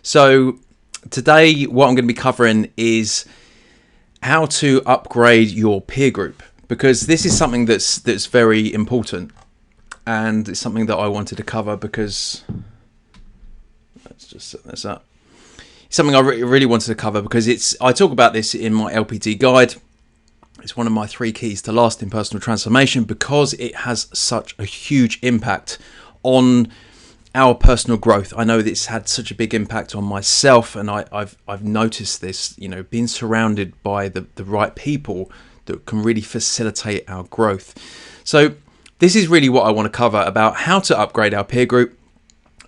So today what I'm going to be covering is how to upgrade your peer group, because this is something that's very important, and it's something that I wanted to cover because let's just set this up. It's something I really wanted to cover because I talk about this in my LPT guide. It's one of my 3 keys to lasting personal transformation because it has such a huge impact on our personal growth. I know that it's had such a big impact on myself, and I've noticed this, being surrounded by the right people that can really facilitate our growth. So this is really what I want to cover about how to upgrade our peer group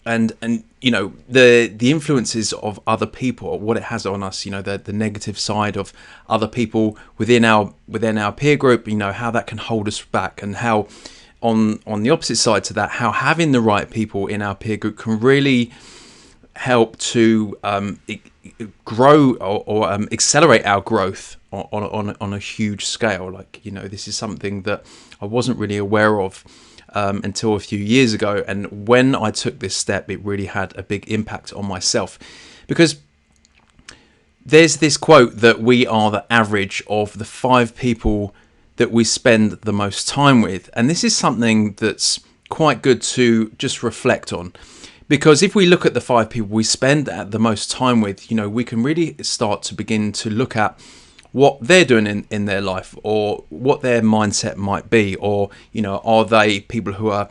and the influences of other people, what it has on us, the negative side of other people within our peer group, how that can hold us back, and how on the opposite side to that, how having the right people in our peer group can really help to grow or accelerate our growth on a huge scale. This is something that I wasn't really aware of until a few years ago, and when I took this step, it really had a big impact on myself, because there's this quote that we are the average of the 5 people that we spend the most time with. And this is something that's quite good to just reflect on, because if we look at the 5 people we spend the most time with, we can really start to begin to look at what they're doing in their life, or what their mindset might be, or are they people who are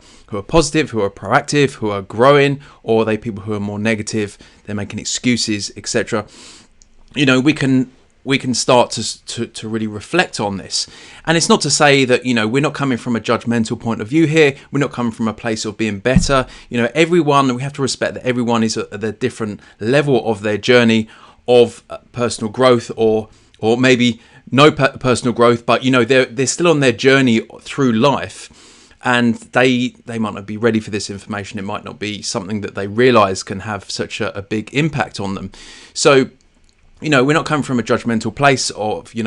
positive, who are proactive, who are growing, or are they people who are more negative, they're making excuses, etc. We can start to really reflect on this. And it's not to say that, we're not coming from a judgmental point of view here. We're not coming from a place of being better. Everyone, we have to respect that everyone is at a different level of their journey of personal growth, or maybe no personal growth, but, they're still on their journey through life, and they might not be ready for this information. It might not be something that they realize can have such a big impact on them. So, we're not coming from a judgmental place of, they're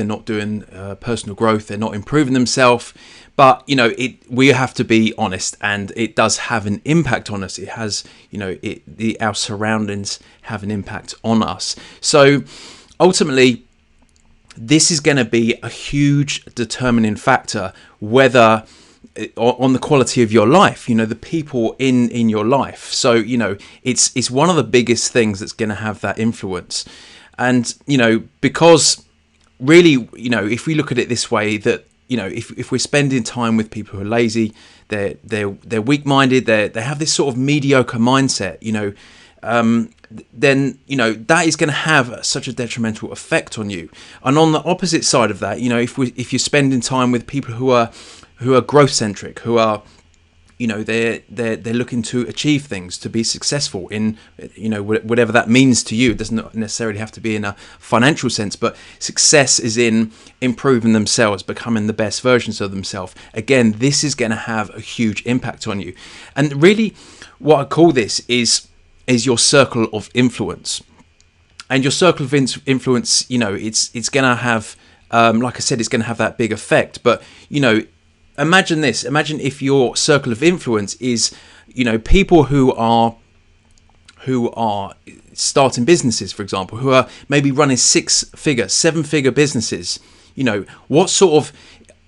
not doing personal growth, they're not improving themselves. But, we have to be honest, and it does have an impact on us. It has, our surroundings have an impact on us. So ultimately, this is going to be a huge determining factor whether on the quality of your life, the people in your life. So, it's one of the biggest things that's going to have that influence. And, because really, if we look at it this way, that, if we're spending time with people who are lazy, they're weak-minded, they have this sort of mediocre mindset, then, that is going to have such a detrimental effect on you. And on the opposite side of that, if you're spending time with people who are growth centric, who are, they're looking to achieve things, to be successful in, whatever that means to you. It doesn't necessarily have to be in a financial sense, but success is in improving themselves, becoming the best versions of themselves. Again, this is going to have a huge impact on you. And really, what I call this is your circle of influence. And your circle of influence, it's going to have, like I said, it's going to have that big effect. But, imagine this. Imagine if your circle of influence is, people who are starting businesses, for example, who are maybe running 6-figure, 7-figure businesses. What sort of,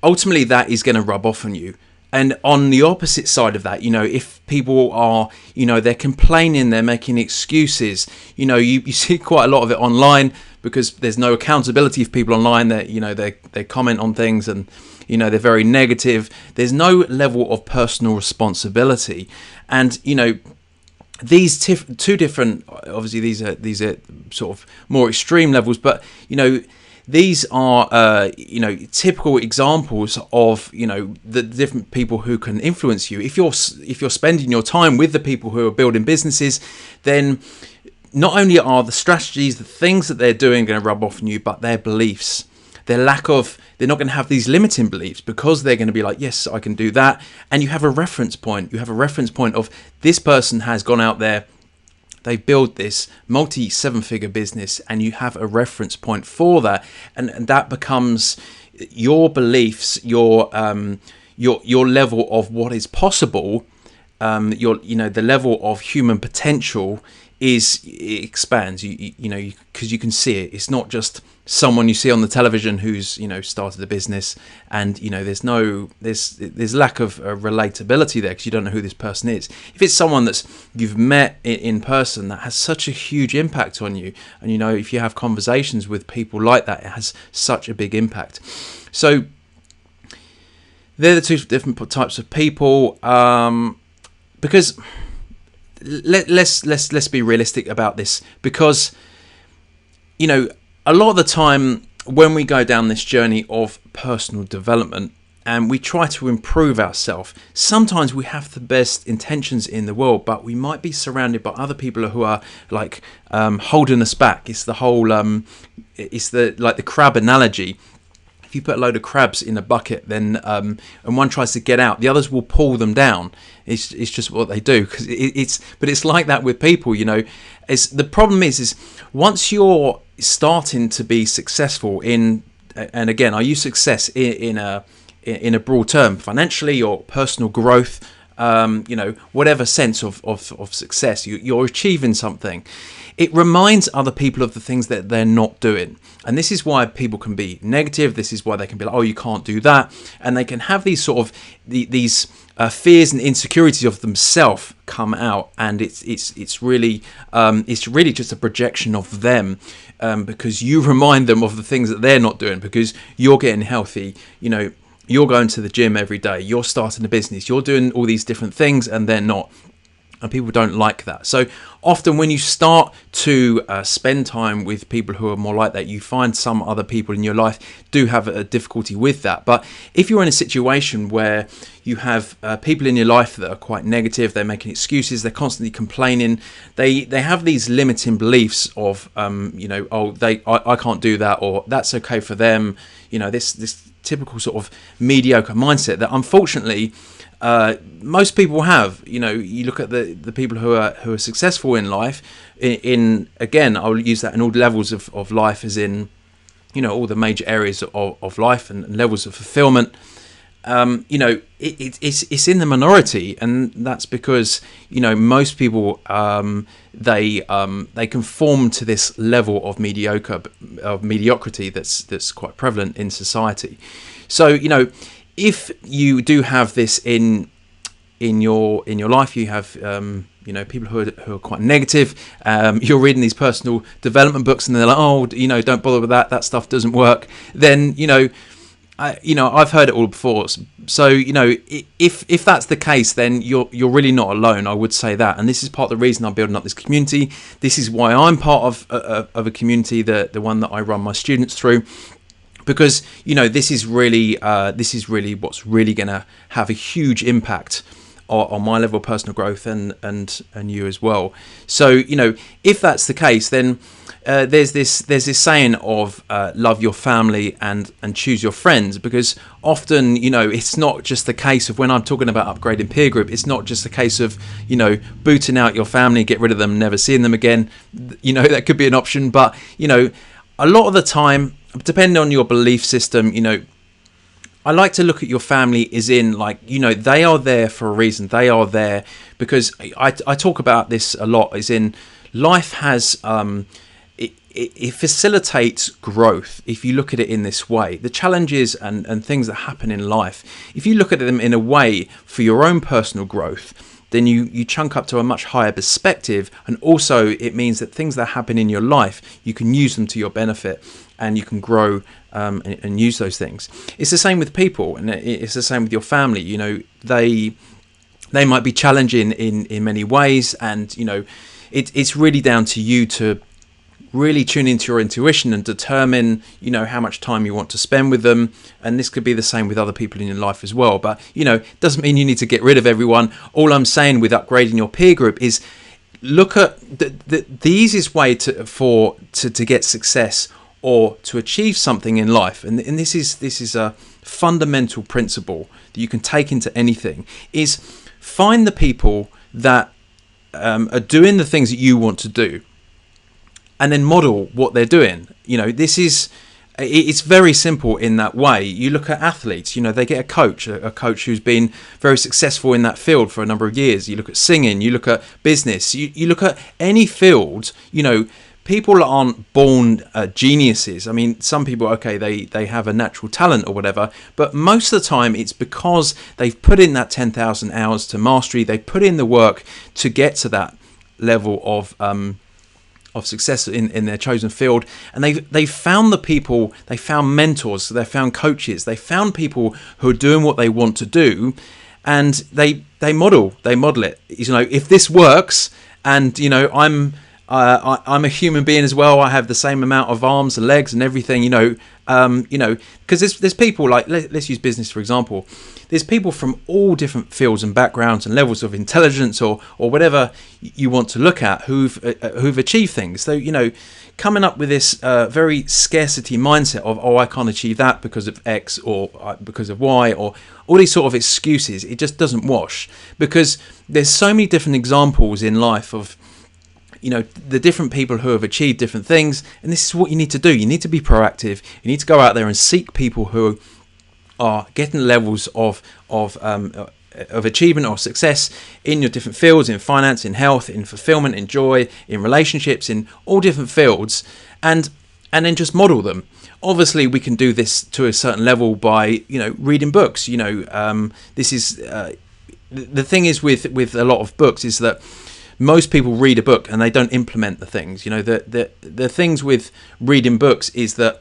ultimately that is going to rub off on you. And on the opposite side of that, if people are, they're complaining, they're making excuses, you see quite a lot of it online, because there's no accountability for people online. That they comment on things, and they're very negative. There's no level of personal responsibility, and these two different. Obviously, these are sort of more extreme levels, but these are typical examples of the different people who can influence you. If you're spending your time with the people who are building businesses, then not only are the strategies, the things that they're doing going to rub off on you, but their beliefs, they're not going to have these limiting beliefs, because they're going to be like, yes, I can do that. And you have a reference point. You have a reference point of, this person has gone out there, they've built this multi-7-figure business, and you have a reference point for that. And that becomes your beliefs, your level of what is possible. the level of human potential it expands. Because you can see it. It's not just someone you see on the television who's started a business, and there's lack of relatability there because you don't know who this person is. If it's someone that's you've met in person, that has such a huge impact on you, and if you have conversations with people like that, it has such a big impact. So they're the two different types of people, because let's be realistic about this, because a lot of the time when we go down this journey of personal development and we try to improve ourselves, sometimes we have the best intentions in the world, but we might be surrounded by other people who are like holding us back. It's the whole the crab analogy. If you put a load of crabs in a bucket, then and one tries to get out, the others will pull them down. It's just what they do. Because it's like that with people. The problem is once you're starting to be successful in, and again I use success in a broad term, financially or personal growth, whatever sense of success, you're achieving something. It reminds other people of the things that they're not doing. And this is why people can be negative. This is why they can be like, oh, you can't do that. And they can have these sort of these fears and insecurities of themselves come out. And it's really just a projection of them, because you remind them of the things that they're not doing, because you're getting healthy, you're going to the gym every day, you're starting a business, you're doing all these different things, and they're not. And people don't like that. So often when you start to spend time with people who are more like that, you find some other people in your life do have a difficulty with that. But if you're in a situation where you have people in your life that are quite negative, they're making excuses, they're constantly complaining, they have these limiting beliefs of, I can't do that, or that's okay for them, this typical sort of mediocre mindset that unfortunately most people have. You look at the people who are successful in life. Again, I'll use that in all levels of life, as in all the major areas of life and levels of fulfillment. It's in the minority, and that's because most people they conform to this level of mediocrity that's quite prevalent in society. So if you do have this in your life, you have people who are quite negative. You're reading these personal development books, and they're like, oh, don't bother with that. That stuff doesn't work. Then I've heard it all before. So if that's the case, then you're really not alone. I would say that, and this is part of the reason I'm building up this community. This is why I'm part of a community, the one that I run my students through. Because this is really what's really going to have a huge impact on my level of personal growth and you as well. So if that's the case, then there's this saying of love your family and choose your friends. Because often it's not just the case of, when I'm talking about upgrading peer group, it's not just the case of booting out your family, get rid of them, never seeing them again. That could be an option, but a lot of the time, depending on your belief system, I like to look at your family as in, they are there for a reason. They are there because I talk about this a lot, as in life has, it facilitates growth if you look at it in this way. The challenges and things that happen in life, if you look at them in a way for your own personal growth, then you chunk up to a much higher perspective. And also it means that things that happen in your life, you can use them to your benefit, and you can grow and use those things. It's the same with people, and it's the same with your family. They might be challenging in many ways, and it's really down to you to really tune into your intuition and determine how much time you want to spend with them. And this could be the same with other people in your life as well. But doesn't mean you need to get rid of everyone. All I'm saying with upgrading your peer group is look at the easiest way to get success or to achieve something in life, and this is a fundamental principle that you can take into anything, is find the people that are doing the things that you want to do, and then model what they're doing. This is it's very simple in that way. You look at athletes, they get a coach who's been very successful in that field for a number of years. You look at singing, you look at business, you look at any field. People aren't born geniuses. I mean, some people, okay, they have a natural talent or whatever, but most of the time it's because they've put in that 10,000 hours to mastery. They put in the work to get to that level of success in their chosen field, and they found the people, they found mentors, they found coaches, they found people who are doing what they want to do, and they model it. If this works, and I'm a human being as well. I have the same amount of arms and legs and everything, because there's people like, let's use business for example. There's people from all different fields and backgrounds and levels of intelligence or whatever you want to look at who've achieved things. So, coming up with this very scarcity mindset of, I can't achieve that because of X or because of Y or all these sort of excuses, it just doesn't wash, because there's so many different examples in life of the different people who have achieved different things, and this is what you need to do. You need to be proactive. You need to go out there and seek people who are getting levels of achievement or success in your different fields, in finance, in health, in fulfillment, in joy, in relationships, in all different fields, and then just model them. Obviously, we can do this to a certain level by reading books. This is the thing is with a lot of books is that most people read a book and they don't implement the things. The things with reading books is that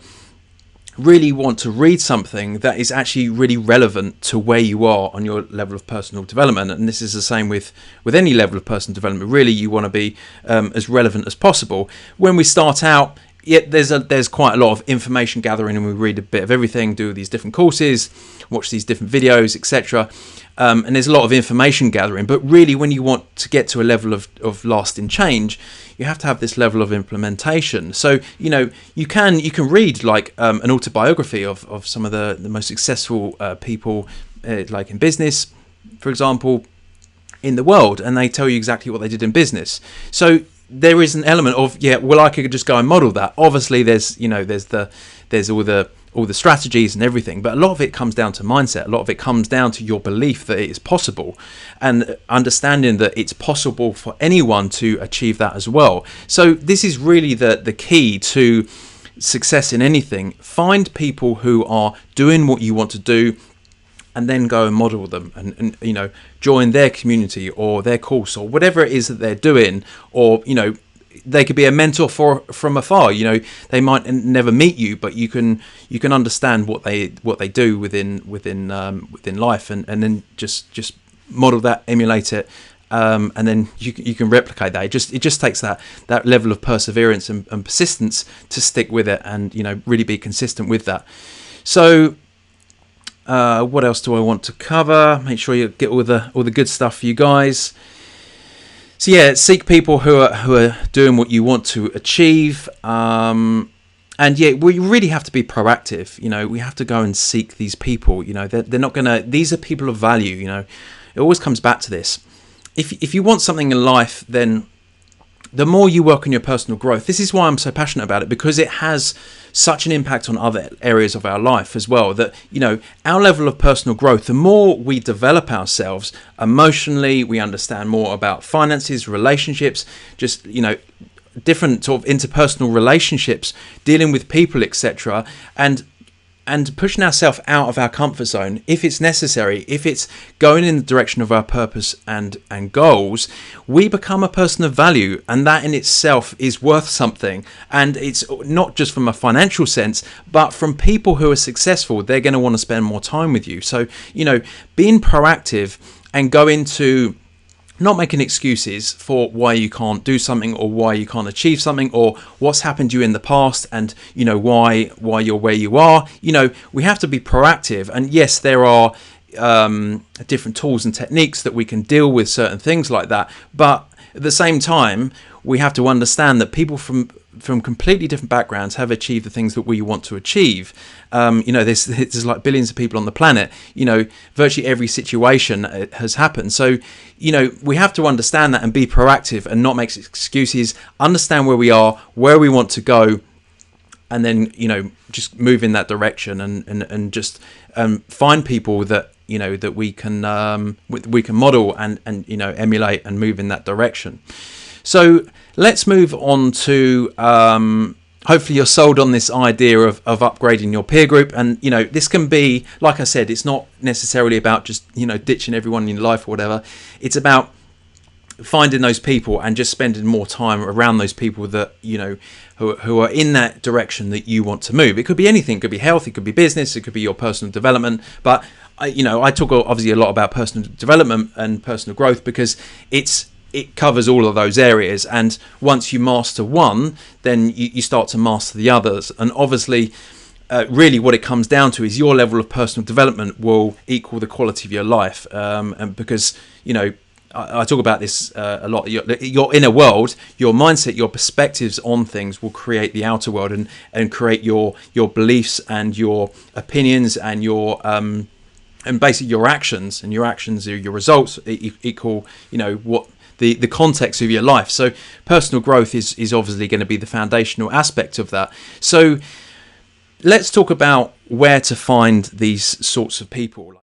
really want to read something that is actually really relevant to where you are on your level of personal development. And this is the same with any level of personal development. Really, you want to be as relevant as possible. When we start out, there's quite a lot of information gathering, and we read a bit of everything, do these different courses, watch these different videos, etc. And there's a lot of information gathering, but really when you want to get to a level of lasting change, you have to have this level of implementation. So you can read like an autobiography of some of the most successful people, like in business, for example, in the world, and they tell you exactly what they did in business. So there is an element of I could just go and model that. Obviously there's all the strategies and everything, but a lot of it comes down to mindset. A lot of it comes down to your belief that it is possible, and understanding that it's possible for anyone to achieve that as well. So this is really the key to success in anything. Find people who are doing what you want to do, and then go and model them, and join their community or their course or whatever it is that they're doing, or they could be a mentor from afar. They might never meet you, but you can understand what they do within life, and then just model that, emulate it, and then you can replicate that. It just takes that level of perseverance and persistence to stick with it, and really be consistent with that. So what else do I want to cover? Make sure you get all the good stuff for you guys. So seek people who are doing what you want to achieve, and we really have to be proactive. We have to go and seek these people. They're not gonna. These are people of value. It always comes back to this. If you want something in life, then the more you work on your personal growth, this is why I'm so passionate about it, because it has such an impact on other areas of our life as well, that our level of personal growth, the more we develop ourselves emotionally, we understand more about finances, relationships, just different sort of interpersonal relationships, dealing with people, etc., and pushing ourselves out of our comfort zone if it's necessary, if it's going in the direction of our purpose and goals, we become a person of value, and that in itself is worth something. And it's not just from a financial sense, but from people who are successful. They're going to want to spend more time with you. So being proactive and go into not making excuses for why you can't do something or why you can't achieve something or what's happened to you in the past and why you're where you are. We have to be proactive, and yes, there are different tools and techniques that we can deal with certain things like that, but at the same time we have to understand that people from completely different backgrounds have achieved the things that we want to achieve. There's like billions of people on the planet. Virtually every situation has happened. So, we have to understand that and be proactive and not make excuses, understand where we are, where we want to go, and then just move in that direction, and just find people that that we can model and emulate and move in that direction. So let's move on to hopefully you're sold on this idea of upgrading your peer group. And this can be, like I said, it's not necessarily about just ditching everyone in your life or whatever. It's about finding those people and just spending more time around those people that who are in that direction that you want to move. It could be anything. It could be health, it could be business, it could be your personal development. But I talk obviously a lot about personal development and personal growth because it covers all of those areas, and once you master one, then you start to master the others. And obviously really what it comes down to is your level of personal development will equal the quality of your life, and because I talk about this a lot. Your inner world, your mindset, your perspectives on things will create the outer world and create your beliefs and your opinions and your and basically your actions, and your actions are your results equal what the context of your life. So personal growth is obviously going to be the foundational aspect of that. So let's talk about where to find these sorts of people.